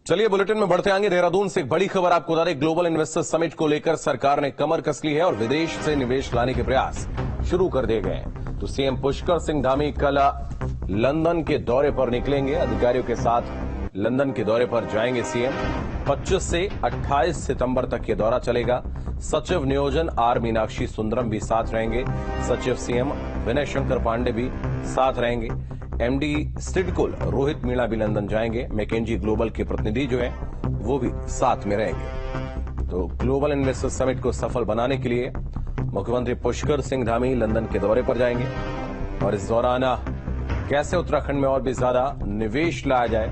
चलिए बुलेटिन में बढ़ते आएंगे। देहरादून से एक बड़ी खबर आपको बता दें। ग्लोबल इन्वेस्टर समिट को लेकर सरकार ने कमर कस ली है और विदेश से निवेश लाने के प्रयास शुरू कर दिए गए हैं। तो सीएम पुष्कर सिंह धामी कल लंदन के दौरे पर निकलेंगे। अधिकारियों के साथ लंदन के दौरे पर जाएंगे सीएम। 25 से 28 सितंबर तक ये दौरा चलेगा। सचिव नियोजन आर मीनाक्षी सुंदरम भी साथ रहेंगे। सचिव सीएम विनय शंकर पांडे भी साथ रहेंगे। एमडी सिडकुल रोहित मीणा भी लंदन जाएंगे। मैकेंजी ग्लोबल के प्रतिनिधि जो है वो भी साथ में रहेंगे। तो ग्लोबल इन्वेस्टर समिट को सफल बनाने के लिए मुख्यमंत्री पुष्कर सिंह धामी लंदन के दौरे पर जाएंगे और इस दौरान कैसे उत्तराखंड में और भी ज्यादा निवेश लाया जाए,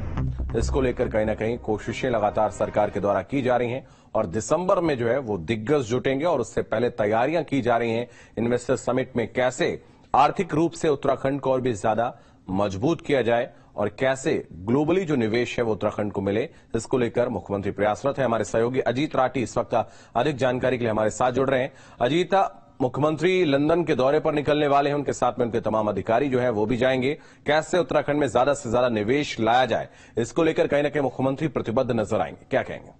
इसको लेकर कहीं ना कहीं कोशिशें लगातार सरकार के द्वारा की जा रही हैं और दिसंबर में जो है वो दिग्गज जुटेंगे और उससे पहले तैयारियां की जा रही हैं। इन्वेस्टर समिट में कैसे आर्थिक रूप से उत्तराखंड को और भी ज्यादा मजबूत किया जाए और कैसे ग्लोबली जो निवेश है वो उत्तराखंड को मिले, इसको लेकर मुख्यमंत्री प्रयासरत है। हमारे सहयोगी अजीत राठी इस वक्त अधिक जानकारी के लिए हमारे साथ जुड़ रहे हैं। अजीत, मुख्यमंत्री लंदन के दौरे पर निकलने वाले हैं, उनके साथ में उनके तमाम अधिकारी जो है वो भी जाएंगे। कैसे उत्तराखंड में ज्यादा से ज्यादा निवेश लाया जाए, इसको लेकर कहीं ना कहीं मुख्यमंत्री प्रतिबद्ध नजर आएंगे, क्या कहेंगे?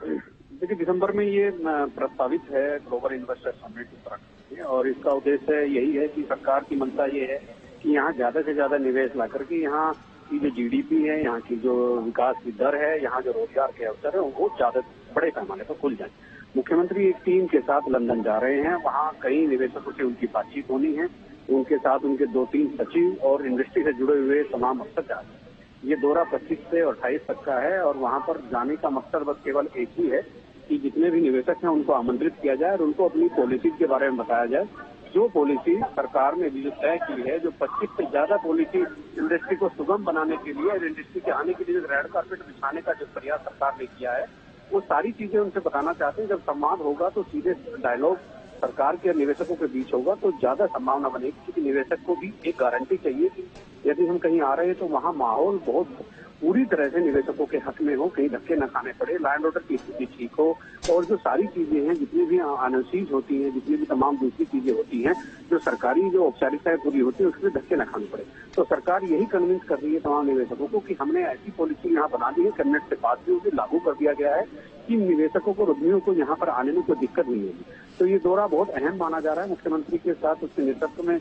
देखिए, दिसंबर में ये प्रस्तावित है ग्लोबल इन्वेस्टर समिट उत्तराखंड में, और इसका उद्देश्य यही है कि सरकार की मंशा ये है कि यहाँ ज्यादा से ज्यादा निवेश ला करके यहाँ की जो जीडीपी है, यहाँ की जो विकास की दर है, यहाँ जो रोजगार के अवसर है वो ज्यादा बड़े पैमाने पर खुल जाए। मुख्यमंत्री एक टीम के साथ लंदन जा रहे हैं। वहाँ कई निवेशकों से उनकी बातचीत होनी है। उनके साथ उनके 2-3 सचिव और इंडस्ट्री से जुड़े हुए तमाम अफसर जा रहे हैं। ये दौरा 25 से 28 तक का है और वहाँ पर जाने का मकसद बस केवल एक ही है कि जितने भी निवेशक हैं उनको आमंत्रित किया जाए और उनको अपनी पॉलिसी के बारे में बताया जाए। जो पॉलिसी सरकार ने जो तय की है, जो 25 से ज्यादा पॉलिसी इंडस्ट्री को सुगम बनाने के लिए और इंडस्ट्री के आने के लिए रेड कार्पेट बिछाने का जो प्रयास सरकार ने किया है, वो सारी चीजें उनसे बताना चाहते हैं। जब संवाद होगा तो सीधे डायलॉग सरकार के निवेशकों के बीच होगा तो ज्यादा संभावना बनेगी, क्योंकि निवेशक को भी एक गारंटी चाहिए कि यदि हम कहीं आ रहे हैं तो वहाँ माहौल बहुत पूरी तरह से निवेशकों के हक में हो, कहीं धक्के न खाने पड़े, लैंड ऑर्डर की स्थिति ठीक हो और जो सारी चीजें हैं, जितनी भी एनओसीज होती हैं, जितनी भी तमाम दूसरी चीजें होती हैं, जो सरकारी जो औपचारिकताएं पूरी होती है, उसमें धक्के न खाने पड़े। तो सरकार यही कन्विंस कर रही है तमाम निवेशकों को कि हमने ऐसी पॉलिसी यहाँ बना दी है, कैबिनेट से पास भी होगी, लागू कर दिया गया है कि निवेशकों को, उद्यमियों को यहाँ पर आने में कोई दिक्कत नहीं होगी। तो ये दौरा बहुत अहम माना जा रहा है। मुख्यमंत्री के साथ उसके नेतृत्व में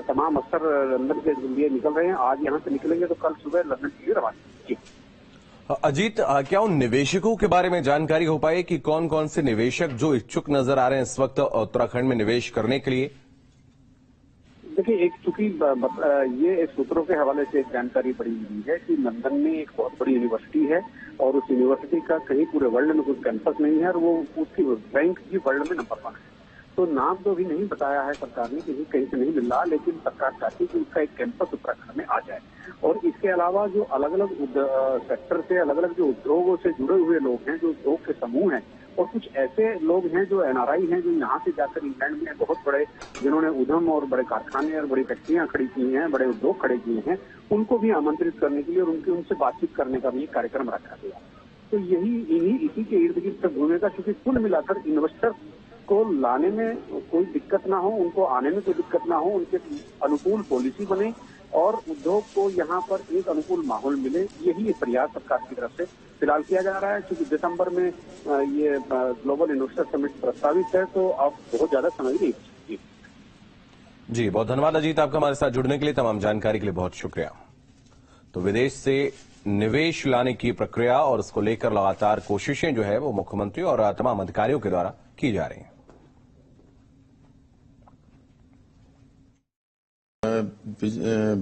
तमाम अफसर लंदन के लिए निकल रहे हैं। आज यहाँ से निकलेंगे तो कल सुबह लंदन के लिए रवाना। अजीत, क्या उन निवेशकों के बारे में जानकारी हो पाई कि कौन कौन से निवेशक जो इच्छुक नजर आ रहे हैं इस वक्त उत्तराखंड में निवेश करने के लिए? देखिए, एक चूंकि ये एक सूत्रों के हवाले से एक जानकारी बड़ी हुई है कि लंदन में एक बहुत बड़ी यूनिवर्सिटी है और उस यूनिवर्सिटी का कहीं पूरे वर्ल्ड में कोई कैंपस नहीं है और वो उसकी रैंक भी वर्ल्ड में नंबर 1 है। तो नाम तो अभी नहीं बताया है सरकार ने, कहीं से नहीं मिल रहा, लेकिन सरकार चाहती है कि उसका एक कैंपस उत्तराखंड में आ जाए। और इसके अलावा जो अलग अलग सेक्टर से, अलग अलग जो उद्योगों से जुड़े हुए लोग हैं, जो उद्योग के समूह हैं और कुछ ऐसे लोग हैं जो एनआरआई हैं, जो यहाँ से जाकर इंग्लैंड में बहुत बड़े, जिन्होंने उद्यम और बड़े कारखाने और बड़ी फैक्ट्रियां खड़ी की हैं, बड़े उद्योग खड़े किए हैं, उनको भी आमंत्रित करने के लिए और उनसे बातचीत करने का भी कार्यक्रम रखा गया। तो इसी के इर्द गिर्द घूमेगा, क्योंकि कुल मिलाकर इन्वेस्टर को लाने में कोई दिक्कत ना हो, उनको आने में कोई दिक्कत ना हो, उनके अनुकूल पॉलिसी बने और उद्योग को यहाँ पर एक अनुकूल माहौल मिले, यही प्रयास सरकार की तरफ से फिलहाल किया जा रहा है। क्योंकि दिसंबर में ये ग्लोबल इन्वेस्टर समिट प्रस्तावित है, तो अब बहुत ज्यादा समय नहीं है। जी, बहुत धन्यवाद अजीत, आपका हमारे साथ जुड़ने के लिए, तमाम जानकारी के लिए बहुत शुक्रिया। तो विदेश से निवेश लाने की प्रक्रिया और उसको लेकर लगातार कोशिशें जो है वो मुख्यमंत्री और तमाम अधिकारियों के द्वारा की जा रही हैं।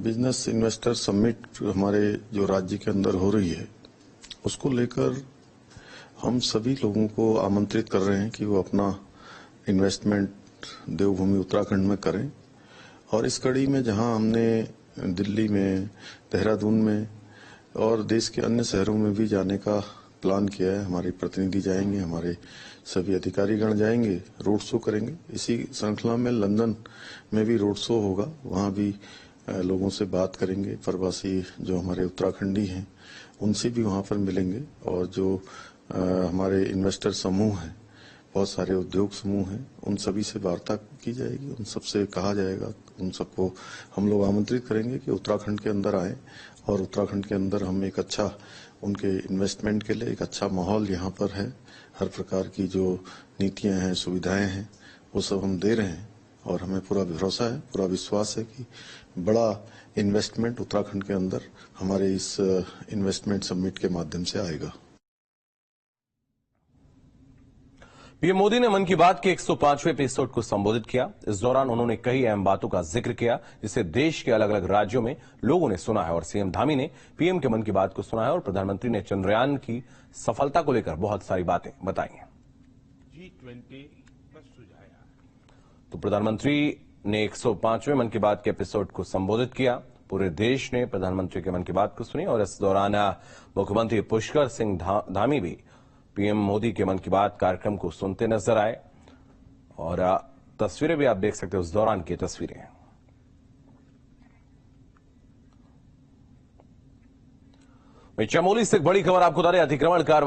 बिजनेस इन्वेस्टर समिट हमारे जो राज्य के अंदर हो रही है, उसको लेकर हम सभी लोगों को आमंत्रित कर रहे हैं कि वो अपना इन्वेस्टमेंट देवभूमि उत्तराखंड में करें। और इस कड़ी में जहां हमने दिल्ली में, देहरादून में और देश के अन्य शहरों में भी जाने का प्लान किया है, हमारे प्रतिनिधि जाएंगे, हमारे सभी अधिकारीगण जाएंगे, रोड शो करेंगे। इसी श्रृंखला में लंदन में भी रोड शो होगा, वहां भी लोगों से बात करेंगे। प्रवासी जो हमारे उत्तराखंडी हैं उनसे भी वहां पर मिलेंगे और जो हमारे इन्वेस्टर समूह हैं बहुत सारे उद्योग समूह हैं, उन सभी से वार्ता की जाएगी, उन सबसे कहा जाएगा, उन सबको हम लोग आमंत्रित करेंगे कि उत्तराखंड के अंदर आए और उत्तराखंड के अंदर हम एक अच्छा उनके इन्वेस्टमेंट के लिए एक अच्छा माहौल यहाँ पर है। हर प्रकार की जो नीतियां हैं, सुविधाएं हैं, वो सब हम दे रहे हैं और हमें पूरा भरोसा है, पूरा विश्वास है कि बड़ा इन्वेस्टमेंट उत्तराखंड के अंदर हमारे इस इन्वेस्टमेंट समिट के माध्यम से आएगा। पीएम मोदी ने मन की बात के 105वें एपिसोड को संबोधित किया। इस दौरान उन्होंने कई अहम बातों का जिक्र किया जिसे देश के अलग अलग राज्यों में लोगों ने सुना है और सीएम धामी ने पीएम के मन की बात को सुना है और प्रधानमंत्री ने चंद्रयान की सफलता को लेकर बहुत सारी बातें बताई हैं। G20 पर सुझाया। तो प्रधानमंत्री ने 105वें मन की बात के एपिसोड को संबोधित किया। पूरे देश ने प्रधानमंत्री के मन की बात को सुनी और इस दौरान मुख्यमंत्री पुष्कर सिंह धामी भी पीएम मोदी के मन की बात कार्यक्रम को सुनते नजर आए और तस्वीरें भी आप देख सकते हो, उस दौरान की तस्वीरें। चमोली से एक बड़ी खबर आपको बता रहे, अतिक्रमण कार्रवाई